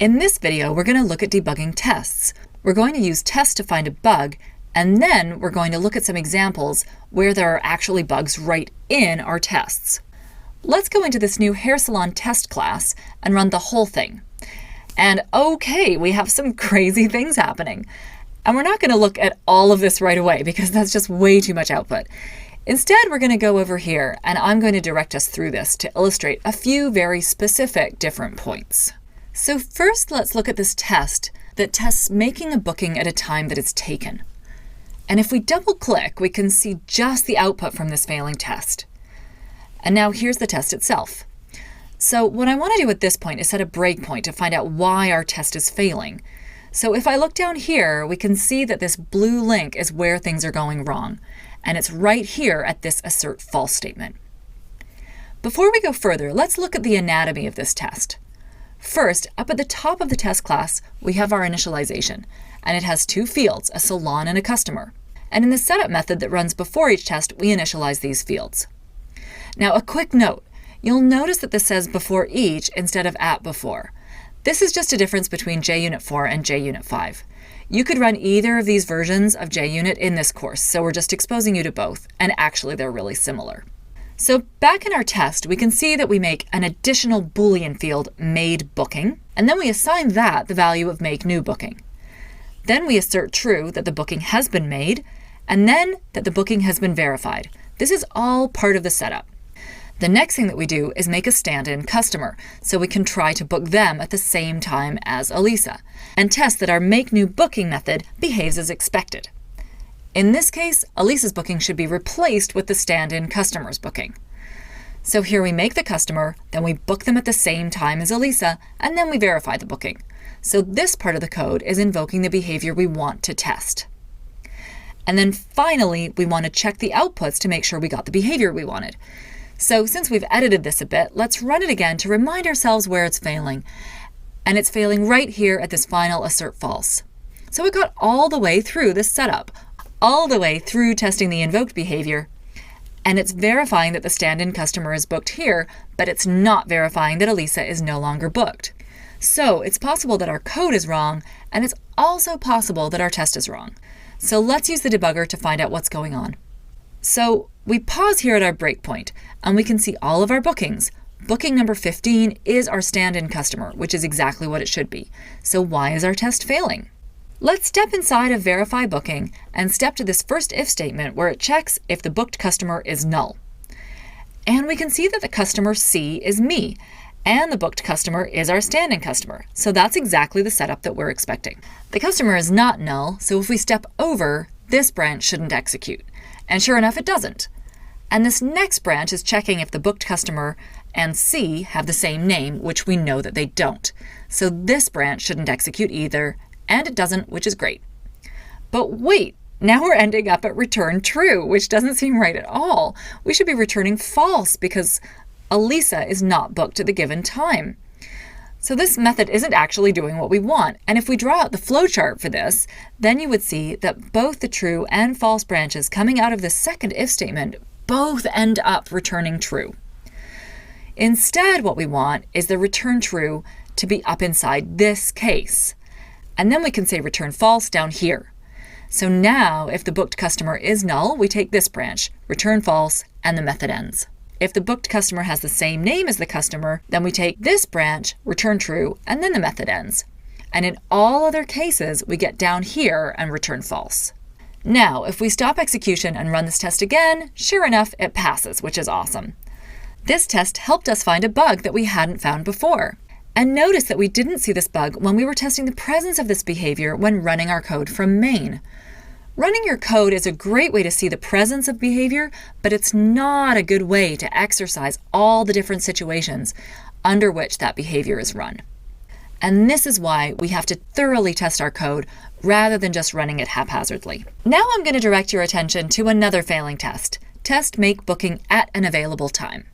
In this video, we're going to look at debugging tests. We're going to use tests to find a bug, and then we're going to look at some examples where there are actually bugs right in our tests. Let's go into this new hair salon test class and run the whole thing. And okay, we have some crazy things happening. And we're not going to look at all of this right away because that's just way too much output. Instead, we're going to go over here and I'm going to direct us through this to illustrate a few very specific different points. So first, let's look at this test that tests making a booking at a time that it's taken. And if we double click, we can see just the output from this failing test. And now here's the test itself. So what I want to do at this point is set a breakpoint to find out why our test is failing. So if I look down here, we can see that this blue link is where things are going wrong. And it's right here at this assert false statement. Before we go further, let's look at the anatomy of this test. First, up at the top of the test class, we have our initialization, and it has two fields, a salon and a customer. And in the setup method that runs before each test, we initialize these fields. Now, a quick note, you'll notice that this says before each instead of at before. This is just a difference between JUnit 4 and JUnit 5. You could run either of these versions of JUnit in this course, so we're just exposing you to both, and actually they're really similar. So back in our test, we can see that we make an additional Boolean field, made booking, and then we assign that the value of make new booking. Then we assert true that the booking has been made, and then that the booking has been verified. This is all part of the setup. The next thing that we do is make a stand-in customer, so we can try to book them at the same time as Elisa, and test that our make new booking method behaves as expected. In this case, Elisa's booking should be replaced with the stand-in customer's booking. So here we make the customer, then we book them at the same time as Elisa, and then we verify the booking. So this part of the code is invoking the behavior we want to test. And then finally, we want to check the outputs to make sure we got the behavior we wanted. So since we've edited this a bit, let's run it again to remind ourselves where it's failing. And it's failing right here at this final assert false. So it got all the way through this setup, all the way through testing the invoked behavior, and it's verifying that the stand-in customer is booked here, but it's not verifying that Elisa is no longer booked. So it's possible that our code is wrong, and it's also possible that our test is wrong. So let's use the debugger to find out what's going on. So we pause here at our breakpoint, and we can see all of our bookings. Booking number 15 is our stand-in customer, which is exactly what it should be. So why is our test failing? Let's step inside of verify booking and step to this first if statement where it checks if the booked customer is null. And we can see that the customer C is me, and the booked customer is our stand-in customer. So that's exactly the setup that we're expecting. The customer is not null, so if we step over, this branch shouldn't execute. And sure enough, it doesn't. And this next branch is checking if the booked customer and C have the same name, which we know that they don't. So this branch shouldn't execute either, and it doesn't, which is great. But wait, now we're ending up at return true, which doesn't seem right at all. We should be returning false because Elisa is not booked at the given time. So this method isn't actually doing what we want. And if we draw out the flowchart for this, then you would see that both the true and false branches coming out of the second if statement both end up returning true. Instead, what we want is the return true to be up inside this case. And then we can say return false down here. So now, if the booked customer is null, we take this branch, return false, and the method ends. If the booked customer has the same name as the customer, then we take this branch, return true, and then the method ends. And in all other cases, we get down here and return false. Now, if we stop execution and run this test again, sure enough, it passes, which is awesome. This test helped us find a bug that we hadn't found before. And notice that we didn't see this bug when we were testing the presence of this behavior when running our code from main. Running your code is a great way to see the presence of behavior, but it's not a good way to exercise all the different situations under which that behavior is run. And this is why we have to thoroughly test our code rather than just running it haphazardly. Now I'm going to direct your attention to another failing test. Test make booking at an available time.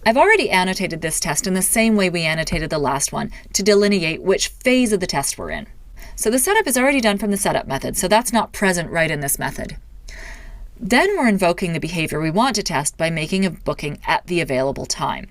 I've already annotated this test in the same way we annotated the last one to delineate which phase of the test we're in. So the setup is already done from the setup method, so that's not present right in this method. Then we're invoking the behavior we want to test by making a booking at the available time.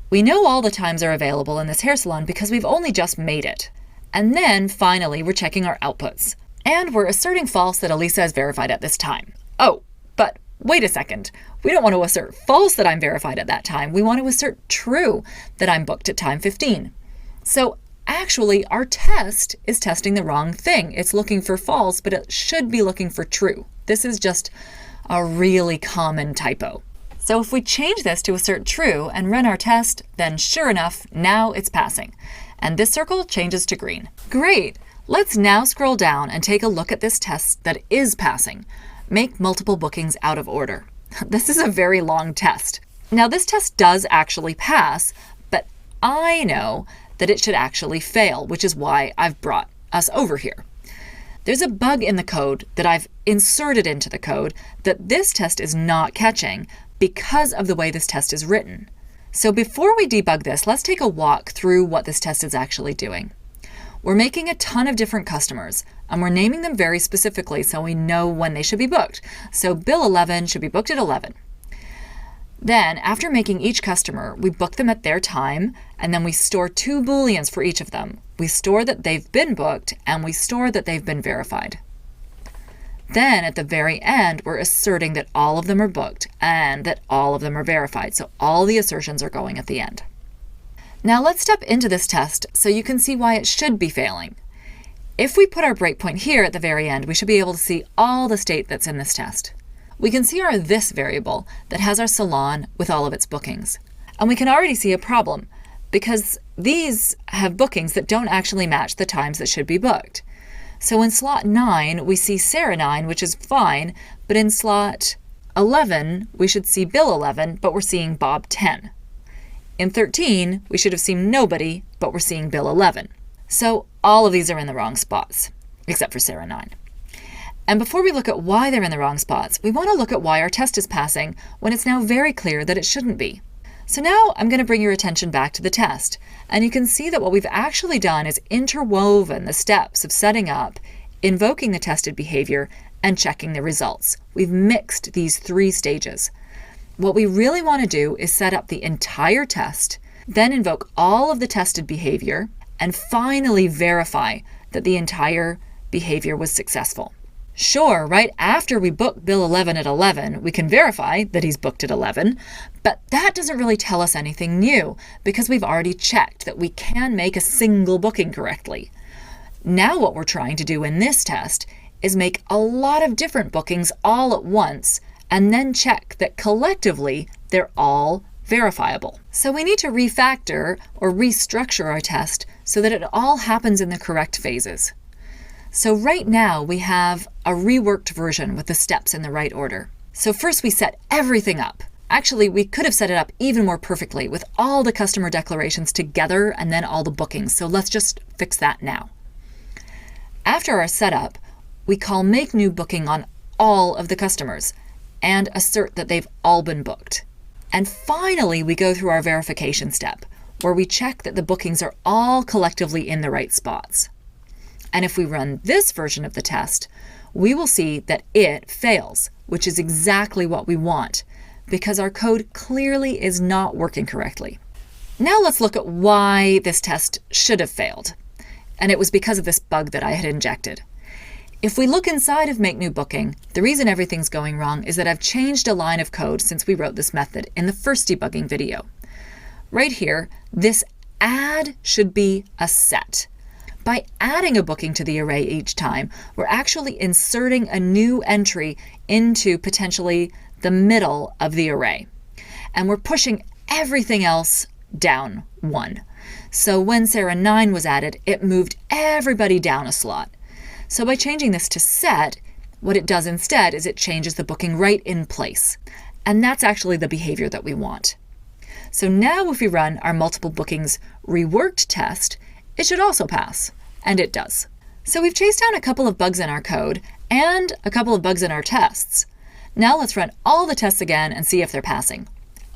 We know all the times are available in this hair salon because we've only just made it. And then, finally, we're checking our outputs. And we're asserting false that Elisa is verified at this time. Oh, but wait a second. We don't want to assert false that I'm verified at that time. We want to assert true that I'm booked at time 15. So actually, our test is testing the wrong thing. It's looking for false, but it should be looking for true. This is just a really common typo. So if we change this to assert true and run our test, then sure enough, now it's passing. And this circle changes to green. Great! Let's now scroll down and take a look at this test that is passing. Make multiple bookings out of order. This is a very long test. Now this test does actually pass, but I know that it should actually fail, which is why I've brought us over here. There's a bug in the code that I've inserted into the code that this test is not catching because of the way this test is written. So before we debug this, let's take a walk through what this test is actually doing. We're making a ton of different customers, and we're naming them very specifically so we know when they should be booked. So bill 11 should be booked at 11. Then, after making each customer, we book them at their time, and then we store 2 booleans for each of them. We store that they've been booked, and we store that they've been verified. Then, at the very end, we're asserting that all of them are booked and that all of them are verified. So all the assertions are going at the end. Now let's step into this test so you can see why it should be failing. If we put our breakpoint here at the very end, we should be able to see all the state that's in this test. We can see our this variable that has our salon with all of its bookings. And we can already see a problem because these have bookings that don't actually match the times that should be booked. So in slot 9, we see Sarah 9, which is fine, but in slot 11, we should see Bill 11, but we're seeing Bob 10. In 13, we should have seen nobody, but we're seeing Bill 11. So all of these are in the wrong spots, except for Sarah 9. And before we look at why they're in the wrong spots, we want to look at why our test is passing when it's now very clear that it shouldn't be. So now I'm going to bring your attention back to the test, and you can see that what we've actually done is interwoven the steps of setting up, invoking the tested behavior, and checking the results. We've mixed these 3 stages. What we really want to do is set up the entire test, then invoke all of the tested behavior, and finally verify that the entire behavior was successful. Sure, right after we book Bill 11 at 11, we can verify that he's booked at 11, but that doesn't really tell us anything new because we've already checked that we can make a single booking correctly. Now what we're trying to do in this test is make a lot of different bookings all at once and then check that collectively they're all verifiable. So we need to refactor or restructure our test so that it all happens in the correct phases. So right now we have a reworked version with the steps in the right order. So first we set everything up. Actually, we could have set it up even more perfectly with all the customer declarations together and then all the bookings. So let's just fix that now. After our setup, we call make new booking on all of the customers and assert that they've all been booked. And finally, we go through our verification step where we check that the bookings are all collectively in the right spots. And if we run this version of the test, we will see that it fails, which is exactly what we want, because our code clearly is not working correctly. Now let's look at why this test should have failed. And it was because of this bug that I had injected. If we look inside of Make New Booking, the reason everything's going wrong is that I've changed a line of code since we wrote this method in the first debugging video. Right here, this add should be a set. By adding a booking to the array each time, we're actually inserting a new entry into potentially the middle of the array. And we're pushing everything else down 1. So when Sarah 9 was added, it moved everybody down a slot. So by changing this to set, what it does instead is it changes the booking right in place. And that's actually the behavior that we want. So now if we run our multiple bookings reworked test, it should also pass, and it does. So we've chased down a couple of bugs in our code and a couple of bugs in our tests. Now let's run all the tests again and see if they're passing.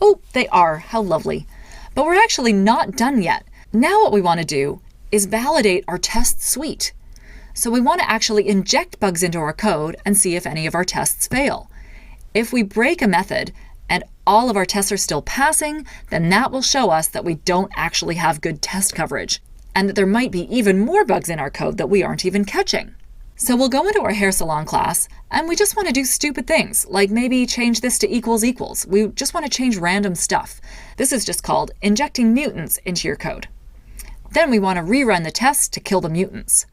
Oh, they are, how lovely. But we're actually not done yet. Now what we want to do is validate our test suite. So we want to actually inject bugs into our code and see if any of our tests fail. If we break a method and all of our tests are still passing, then that will show us that we don't actually have good test coverage, and that there might be even more bugs in our code that we aren't even catching. So we'll go into our hair salon class, and we just want to do stupid things, like maybe change this to equals equals. We just want to change random stuff. This is just called injecting mutants into your code. Then we want to rerun the test to kill the mutants.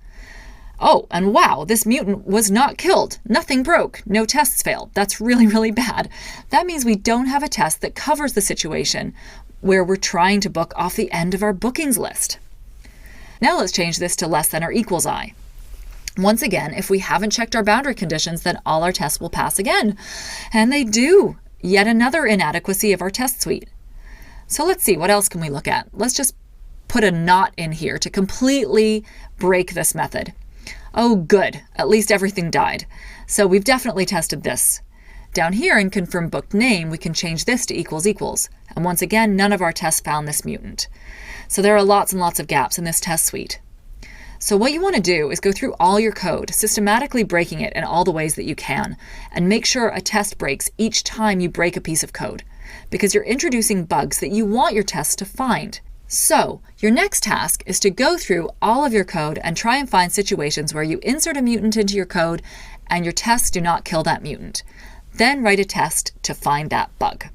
Oh, and wow, this mutant was not killed. Nothing broke. No tests failed. That's really, really bad. That means we don't have a test that covers the situation where we're trying to book off the end of our bookings list. Now let's change this to less than or equals I. Once again, if we haven't checked our boundary conditions, then all our tests will pass again. And they do. Yet another inadequacy of our test suite. So let's see, what else can we look at? Let's just put a not in here to completely break this method. Oh, good. At least everything died. So we've definitely tested this. Down here in confirm booked name, we can change this to equals equals. And once again, none of our tests found this mutant. So there are lots and lots of gaps in this test suite. So what you want to do is go through all your code, systematically breaking it in all the ways that you can, and make sure a test breaks each time you break a piece of code, because you're introducing bugs that you want your tests to find. So your next task is to go through all of your code and try and find situations where you insert a mutant into your code and your tests do not kill that mutant. Then write a test to find that bug.